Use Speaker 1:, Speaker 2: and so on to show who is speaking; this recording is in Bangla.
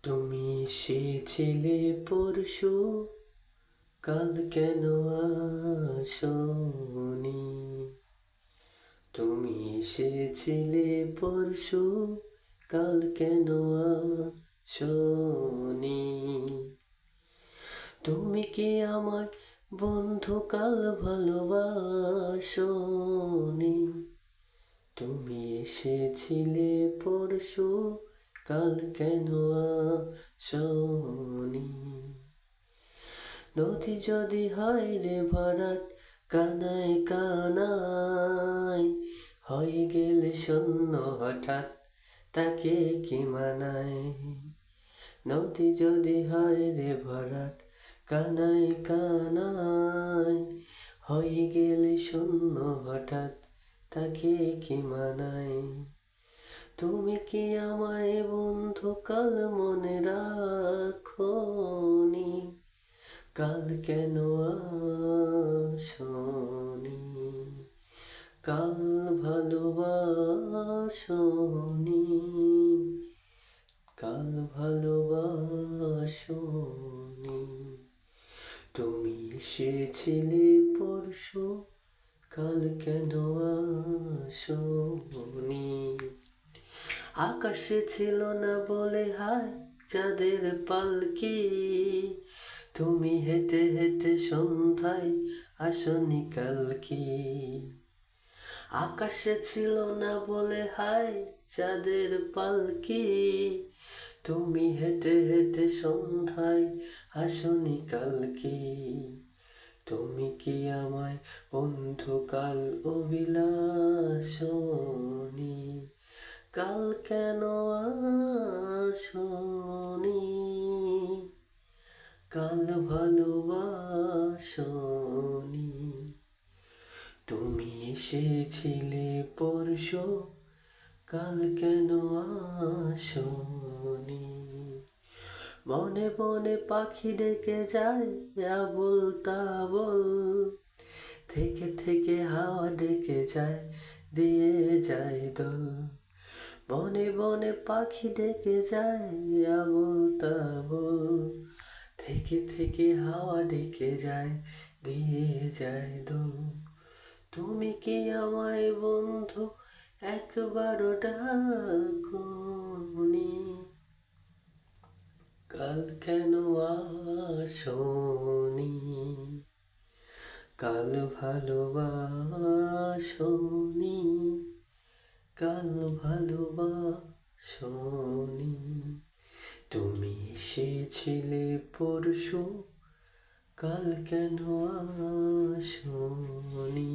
Speaker 1: তুমি এসেছিলে পরশু, কাল কেন আসনি? তুমি এসেছিলে পরশু, কাল কেন আসনি? তুমি কি আমায় বন্ধু কাল ভালোবাসনি? তুমি এসেছিলে পরশু, কাল কেন আসনি? নদী যদি হয় রে ভরাট, কানায় কানায় হয়ে গেলে শূন্য হঠাৎ, তাকে কি মানায়? নদী যদি হয় রে ভরাট, কানায় কানায় হয়ে গেলে শূন্য হঠাৎ, তাকে কি মানায়? তুমি কি আমায় বন্ধু কাল মনে রাখোনি? কাল কেন আসনি? কাল ভালোবাসনি, কাল ভালোবাসনি। তুমি এসেছিলে পরশু, কাল কেন আসনি? আকাশে ছিল না বলে হায় চাঁদের পালকি, তুমি হেঁটে হেঁটে সন্ধ্যায় আসনি কালকি। আকাশে ছিল না বলে হায় চাঁদের পালকি, তুমি হেঁটে হেঁটে সন্ধ্যায় আসনি কালকি। তুমি কি আমায় বন্ধু কাল অভিলাষনি? কাল কেন আসনি? কাল ভালোবাসনি। তুমি এসেছিলে পরশু, কাল কেন আসনি? বনে বনে পাখি ডেকে যায় আবোল তাবোল, থেকে থেকে হাওয়া ডেকে যায় দিয়ে যায় দোল। বনে বনে পাখি ডেকে যায় আবোল তাবোল, থেকে থেকে হাওয়া ডেকে যায় দিয়ে যায় দোল। তুমি কি আমায় বন্ধু একবারও ডাকনি? কাল কেন আসনি? কাল ভালোবাসনি, কাল ভালোবাসনি। তুমি এসেছিলে পরশু, কাল কেন আসনি?